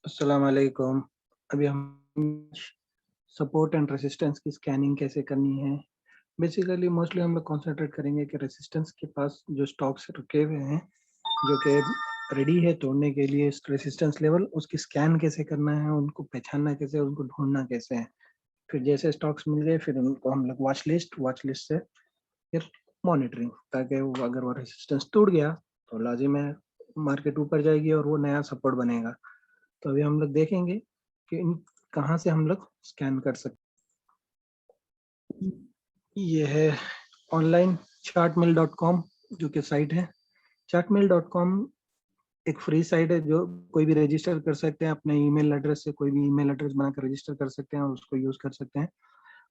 अस्सलाम वालेकुम। अभी हम सपोर्ट एंड रेजिस्टेंस की स्कैनिंग कैसे करनी है। बेसिकली मोस्टली हम लोग कंसंट्रेट करेंगे कि रेजिस्टेंस के पास जो स्टॉक्स रुके हुए हैं जो कि रेडी है तोड़ने के लिए रेजिस्टेंस लेवल, उसकी स्कैन कैसे करना है, उनको पहचानना कैसे है, उनको ढूंढना कैसे है। फिर जैसे स्टॉक्स मिल गए फिर उनको हम लोग वॉच लिस्ट से फिर मॉनिटरिंग, ताकि वो अगर वो रेजिस्टेंस टूट गया तो लाजिम है मार्केट ऊपर जाएगी और वो नया सपोर्ट बनेगा। तो अभी हम लोग देखेंगे कि इन कहाँ से हम लोग स्कैन कर सकते। ये है ऑनलाइन chartmill.com जो कि साइट है। chartmill.com एक फ्री साइट है जो कोई भी रजिस्टर कर सकते हैं अपने ईमेल एड्रेस से, कोई भी ईमेल एड्रेस बनाकर रजिस्टर कर सकते हैं और उसको यूज कर सकते हैं।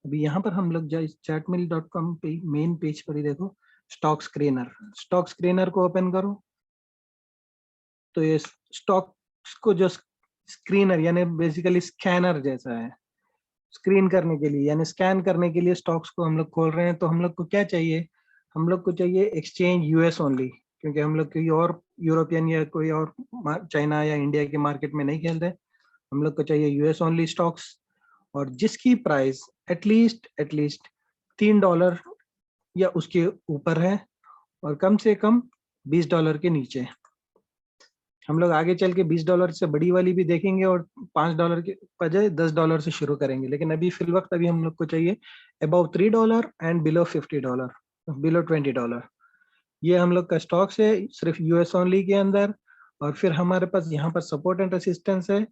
अभी यहाँ पर हम लोग जाए chartmill.com पे मेन पेज पर ही देखो स्टॉक स्क्रीनर को ओपन करो। तो ये स्टॉक्स को जो स्क्रीनर यानी बेसिकली स्कैनर जैसा है, स्क्रीन करने के लिए यानी स्कैन करने के लिए स्टॉक्स को हम लोग खोल रहे हैं। तो हम लोग को क्या चाहिए, हम लोग को चाहिए एक्सचेंज यूएस ओनली, क्योंकि हम लोग कोई और यूरोपियन या कोई और चाइना या इंडिया के मार्केट में नहीं खेलते। हम लोग को चाहिए यूएस ओनली स्टॉक्स और जिसकी प्राइस एटलीस्ट $3 या उसके ऊपर है और कम से कम $20 के नीचे। हम लोग आगे चल के $20 से बड़ी वाली भी देखेंगे और $5 के बजाय $10 से शुरू करेंगे, लेकिन अभी फिल वक्त अभी हम लोग को चाहिए अबव $3 एंड बिलो $50, बिलो $20। ये हम लोग का स्टॉक्स है सिर्फ यूएस ओनली के अंदर। और फिर हमारे पास यहाँ पर सपोर्ट एंड रेसिस्टेंस है।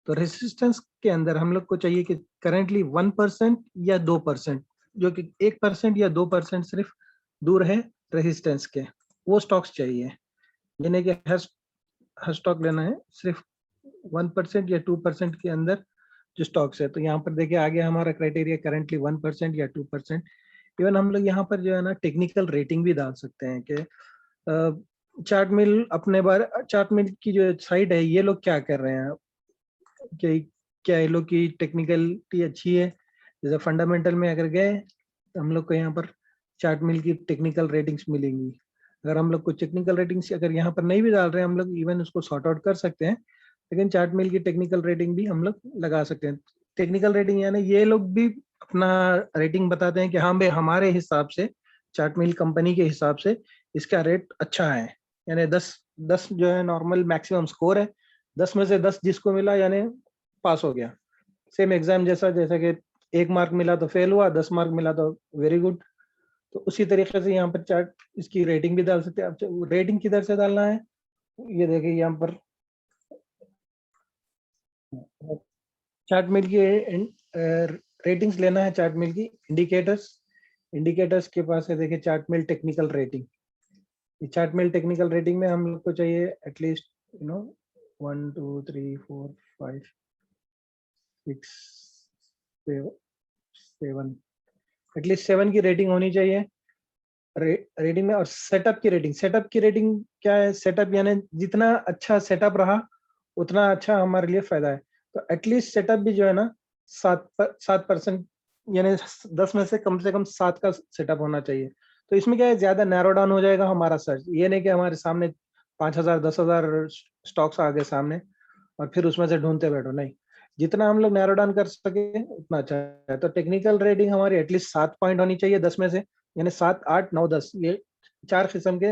तो रेसिस्टेंस के अंदर हम लोग को चाहिए कि करेंटली 1% या 2%, जो कि 1% या 2% सिर्फ दूर है रेसिस्टेंस के, वो स्टॉक्स चाहिए। यानी कि हर स्टॉक लेना है सिर्फ 1% या 2% के अंदर जो स्टॉक्स है। तो यहाँ पर देखिए आगे हमारा क्राइटेरिया करेंटली 1% या 2%। इवन हम लोग यहाँ पर जो है ना टेक्निकल रेटिंग भी डाल सकते हैं कि चार्ट मिल की जो साइट है ये लोग क्या कर रहे हैं, कि क्या ये लोग की टेक्निकलिटी अच्छी है। जैसे फंडामेंटल में अगर गए तो हम लोग को यहाँ पर चार्ट मिल की टेक्निकल रेटिंग्स मिलेंगी। अगर हम लोग को टेक्निकल रेटिंग्स अगर यहाँ पर नहीं भी डाल रहे हैं हम लोग इवन उसको सॉर्ट आउट कर सकते हैं, लेकिन चार्ट मिल की टेक्निकल रेटिंग भी हम लोग लगा सकते हैं। टेक्निकल रेटिंग यानी ये लोग भी अपना रेटिंग बताते हैं कि हाँ भाई हमारे हिसाब से चार्ट मिल कंपनी के हिसाब से इसका रेट अच्छा है। यानी 10 जो है नॉर्मल मैक्सिमम स्कोर है, 10 में से 10 जिसको मिला यानी पास हो गया। सेम एग्जाम जैसा कि 1 मार्क मिला तो फेल हुआ, 10 मार्क मिला तो वेरी गुड। तो उसी तरीके से यहाँ पर चार्ट इसकी रेटिंग भी डाल सकते हैं। अब रेटिंग किधर से डालना है ये देखिए, यहाँ पर चार्ट मिल की रेटिंग्स लेना है। चार्ट मिल की इंडिकेटर्स के पास है, देखिए चार्ट मिल टेक्निकल रेटिंग। चार्ट मिल टेक्निकल रेटिंग में हम लोग को चाहिए एटलीस्ट 1 2 3 4 5 6 7 एटलीस्ट 7 की रेटिंग होनी चाहिए रेटिंग में। और सेटअप की रेटिंग क्या है, सेटअप यानी जितना अच्छा सेटअप रहा उतना अच्छा हमारे लिए फायदा है। तो एटलीस्ट सेटअप भी जो है ना 7% यानी 10 में से कम 7 का सेटअप होना चाहिए। तो इसमें क्या है, ज्यादा नैरो डाउन हो जाएगा हमारा सर्च। ये नहीं कि हमारे सामने 5,000 10,000 स्टॉक्स आ गए सामने और फिर उसमें से ढूंढते बैठो, नहीं। जितना हम लोग नैरो डाउन कर सके उतना अच्छा है। तो टेक्निकल रेटिंग हमारी एटलीस्ट 7 पॉइंट होनी चाहिए 10 में से, यानी 7 8 9 10, ये 4 किस्म के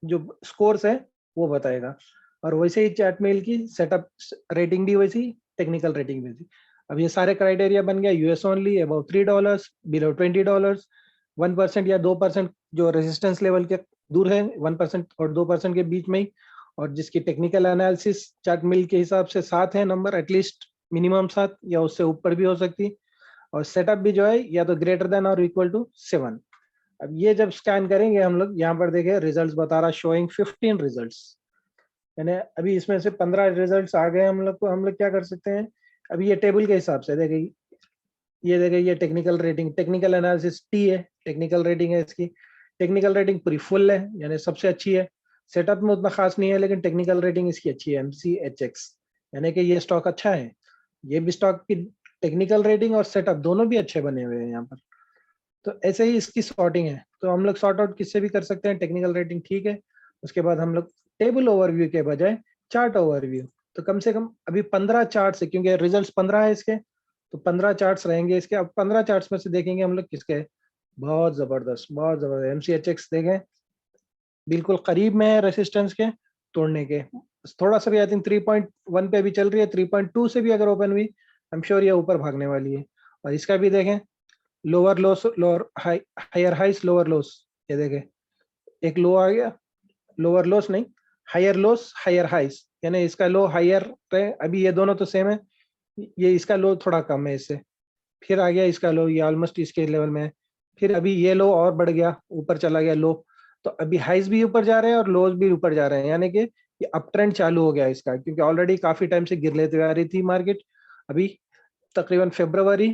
जो स्कोर्स है वो बताएगा। और वैसे ही चार्ट मेल की सेटअप रेटिंग भी वैसी, टेक्निकल रेटिंग भी वैसी। अब ये सारे क्राइटेरिया बन गया, यूएस ओनली, अबाउट $3, बिलो $20, 1% या 2% जो रेजिस्टेंस लेवल के दूर है, 1% और 2% के बीच में ही। और जिसकी टेक्निकल एनालिसिस चार्ट मिल के हिसाब से 7 है नंबर, एटलीस्ट मिनिमम 7 या उससे ऊपर भी हो सकती। और सेटअप भी जो है या तो ग्रेटर देन और इक्वल टू 7। अब ये जब स्कैन करेंगे हम लोग, यहाँ पर देखें रिजल्ट्स बता रहा शोइंग 15 रिजल्ट्स, यानी अभी इसमें से 15 रिजल्ट्स आ गए हम लोग को। हम लोग क्या कर सकते हैं, अभी ये टेबल के हिसाब से देखें, ये technical rating, technical analysis T है, टेक्निकल रेटिंग है इसकी। टेक्निकल रेटिंग पूरी फुल है यानी सबसे अच्छी है। सेटअप में उतना खास नहीं है लेकिन टेक्निकल रेटिंग इसकी अच्छी है, MCHX, यानी कि ये स्टॉक अच्छा है। ये भी स्टॉक की टेक्निकल रेटिंग और सेटअप दोनों भी अच्छे बने हुए हैं यहाँ पर। तो ऐसे ही इसकी सॉर्टिंग है। तो हम लोग सॉर्ट आउट किससे भी कर सकते हैं, टेक्निकल रेटिंग ठीक है, उसके बाद हम लोग टेबल ओवरव्यू के बजाय चार्ट ओवरव्यू, तो कम से कम अभी 15 चार्ट से, क्योंकि रिजल्ट्स 15 है इसके, तो 15 चार्ट्स रहेंगे इसके। अब 15 चार्ट्स में से देखेंगे हम लोग किसके बहुत जबरदस्त, बहुत जबरदस्त MCHX देखें, बिल्कुल करीब में है रेसिस्टेंस के तोड़ने के। थोड़ा सा भी आई थिंक 3.1 पे अभी चल रही है, 3.2 से भी अगर ओपन हुई आई एम श्योर ये ऊपर भागने वाली है। और इसका भी देखें, lower lows, lower high, higher highs lower lows, ये देखें एक लो आ गया, लोअर लोस नहीं, हायर लोस हायर हाइस, यानी इसका लो हायर है, अभी ये दोनों तो सेम है, ये इसका लो थोड़ा कम है इससे, फिर आ गया इसका लो, ये ऑलमोस्ट इसके लेवल में है, फिर अभी ये लो और बढ़ गया, ऊपर चला गया लो, तो अभी हाइस भी ऊपर जा रहे हैं और लोज भी ऊपर जा रहे हैं, यानी कि ये अप ट्रेंड चालू हो गया इसका, क्योंकि ऑलरेडी काफी टाइम से गिर लेते आ रही थी मार्केट। अभी तकरीबन फरवरी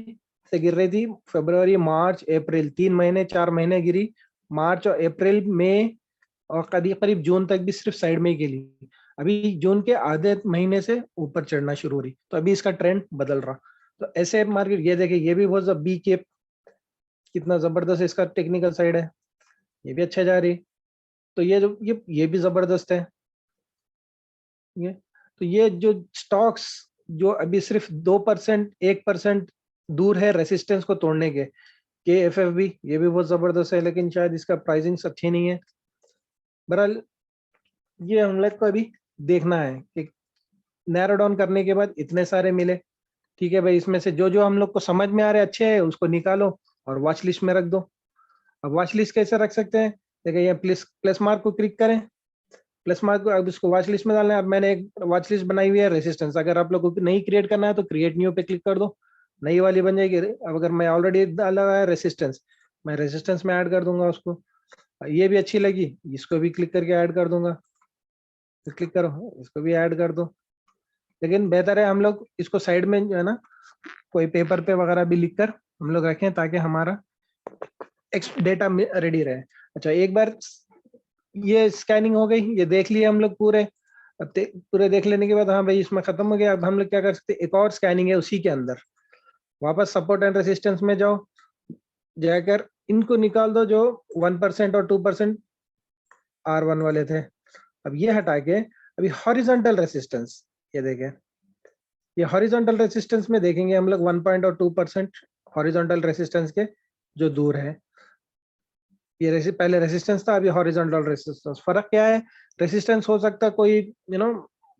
से गिर रही थी, फरवरी मार्च अप्रैल 3 महीने 4 महीने गिरी, मार्च और अप्रैल में, और करीब करीब जून तक भी सिर्फ साइड में ही गिरी। अभी जून के आधे महीने से ऊपर चढ़ना शुरू हो रही, तो अभी इसका ट्रेंड बदल रहा। तो ऐसे मार्केट, ये देखिए ये भी बहुत बी केप, कितना जबरदस्त इसका टेक्निकल साइड है, ये भी अच्छा जा रही। तो ये जो ये भी जबरदस्त है ये। तो ये जो स्टॉक्स जो अभी सिर्फ 2% 1% दूर है रेसिस्टेंस को तोड़ने के FFB ये भी बहुत जबरदस्त है, लेकिन शायद इसका प्राइसिंग अच्छी नहीं है। बहरहाल ये हम लोग को अभी देखना है कि नैरो डाउन करने के बाद इतने सारे मिले, ठीक है भाई, इसमें से जो जो हम लोग को समझ में आ रहे अच्छे है उसको निकालो और वॉच लिस्ट में रख दो। अब वॉच लिस्ट कैसे रख सकते हैं, देखिए ये प्लस मार्क को क्लिक करें, प्लस मार्क को अब इसको वॉच लिस्ट में डालना है। अब मैंने एक वॉच लिस्ट बनाई हुई है रेसिस्टेंस, अगर आप लोगों को नहीं क्रिएट करना है तो क्रिएट न्यू पे क्लिक कर दो, नई वाली बन जाएगी। अब अगर मैं ऑलरेडी डाला हुआ है रेसिस्टेंस, मैं रेसिस्टेंस में ऐड कर दूंगा उसको, ये भी अच्छी लगी, इसको भी क्लिक करके ऐड कर दूंगा, क्लिक करो इसको भी ऐड कर दो। लेकिन बेहतर है हम लोग इसको साइड में जो है ना कोई पेपर पे वगैरह भी लिख कर हम लोग रखें, ताकि हमारा डेटा रेडी रहे। अच्छा, एक बार ये स्कैनिंग हो गई, ये देख लिए हम लोग पूरे, अब पूरे देख लेने के बाद हाँ भाई इसमें खत्म हो गया, अब हम लोग क्या कर सकते हैं, एक और स्कैनिंग है उसी के अंदर, वापस सपोर्ट एंड रेसिस्टेंस में जाओ, जाकर इनको निकाल दो जो 1% और 2% R1 वाले थे। अब ये हटा के अभी हॉरिजॉन्टल रेसिस्टेंस, ये देखें, ये हॉरिजॉन्टल रेसिस्टेंस में देखेंगे हम लोग 1 और 2% हॉरिजॉन्टल रेसिस्टेंस के जो दूर है। ये पहले रेसिस्टेंस था, अभी हॉरिजॉन्टल रेसिस्टेंस। फर्क क्या है, रेसिस्टेंस हो सकता है कोई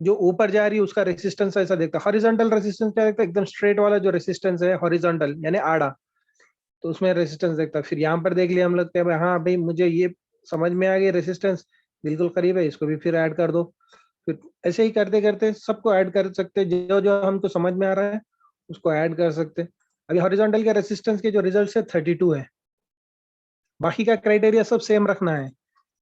जो ऊपर जा रही है उसका रेसिस्टेंस ऐसा देखता है, हॉरिजॉन्टल रेसिस्टेंस क्या देखता है, एकदम स्ट्रेट वाला जो रेसिस्टेंस है हॉरिजॉन्टल यानी आड़ा, तो उसमें रेसिस्टेंस देखता है। फिर यहाँ पर देख लिया हम लोग क्या, हाँ भाई मुझे ये समझ में आ गई, रेसिस्टेंस बिल्कुल करीब है, इसको भी फिर ऐड कर दो। फिर ऐसे ही करते करते सबको ऐड कर सकते, जो जो हमको समझ में आ रहा है उसको ऐड कर सकते। अभी हॉरिजॉन्टल के रेसिस्टेंस के जो रिजल्ट है 32 है, बाकी का क्राइटेरिया सब सेम रखना है,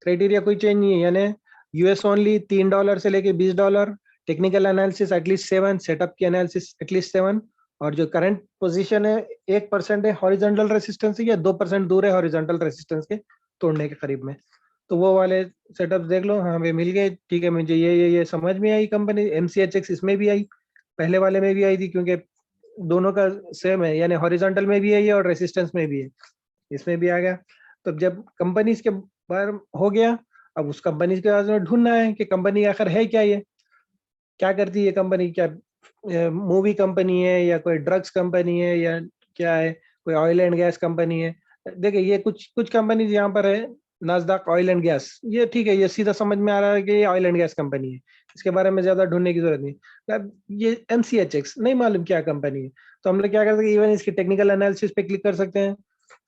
क्राइटेरिया कोई चेंज नहीं है, यानी US ओनली $3 से लेके $20, टेक्निकल एनालिसिस एटलीस्ट 7, सेटअप की एनालिसिस एटलीस्ट 7, और जो करंट पोजीशन है 1% है हॉरिजॉन्टल रेसिस्टेंस या 2% दूर है हॉरिजॉन्टल रेसिस्टेंस के तोड़ने के करीब में, तो वो वाले सेटअप देख लो। हाँ वे मिल गए, ठीक है, मुझे ये समझ में आई कंपनी। MCHX इसमें भी आई, पहले वाले में भी आई थी, क्योंकि दोनों का सेम है, यानी हॉरिजॉन्टल में भी है और रेसिस्टेंस में भी है, इसमें भी आ गया। तो जब कंपनीज के बारे में हो गया, अब उस कंपनी के बारे में ढूंढना है कि कंपनी आखिर है क्या, ये क्या करती है कंपनी, क्या मूवी कंपनी है या कोई ड्रग्स कंपनी है या क्या है, कोई ऑयल एंड गैस कंपनी है। देखिए ये कुछ कंपनी यहाँ पर है, नाज़दाक ऑयल एंड गैस, ये ठीक है, ये सीधा समझ में आ रहा है कि ये ऑयल एंड गैस कंपनी है, इसके बारे में ज्यादा ढूंढने की जरूरत नहीं। अब ये MCHX नहीं मालूम क्या कंपनी है, तो हम लोग क्या कर सकते हैं, इवन इसकी टेक्निकल एनालिसिस पे क्लिक कर सकते हैं,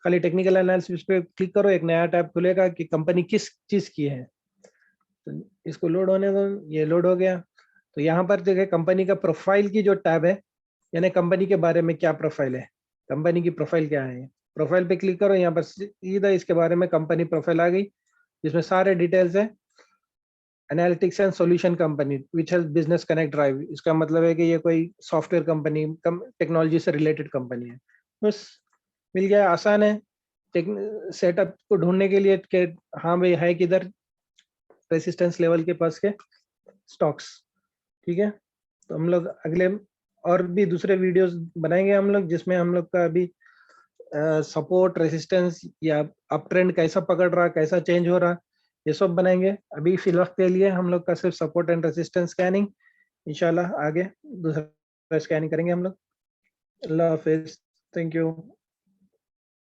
खाली टेक्निकल एनालिसिस पे क्लिक करो, एक नया टैब खुलेगा कि कंपनी किस चीज की है, तो इसको लोड होने दो, ये लोड हो गया। तो यहाँ पर देखिए कंपनी का प्रोफाइल की जो टैब है, यानी कंपनी के बारे में क्या प्रोफाइल है, कंपनी की प्रोफाइल क्या है, प्रोफाइल पे क्लिक करो, यहाँ पर सीधा इसके बारे में कंपनी प्रोफाइल आ गई, जिसमें सारे डिटेल्स है। Analytics and solution company which has business connect drive, इसका मतलब है कि ये कोई सॉफ्टवेयर कंपनी, टेक्नोलॉजी से रिलेटेड कंपनी है। बस मिल गया, आसान है सेटअप को ढूंढने के लिए कि हाँ भाई है किधर रेसिस्टेंस लेवल के पास के स्टॉक्स, ठीक है। तो हम लोग अगले और भी दूसरे वीडियोस बनाएंगे हम लोग, जिसमें हम लोग का अभी सपोर्ट रेसिस्टेंस या अप ट्रेंड कैसा पकड़ रहा, कैसा चेंज हो रहा, ये सब बनाएंगे। अभी फिलहाल के लिए हम लोग का सिर्फ सपोर्ट एंड रेसिस्टेंस स्कैनिंग इंशाल्लाह आगे दूसरा स्कैनिंग करेंगे हम लोग। अल्लाह हाफिज, थैंक यू।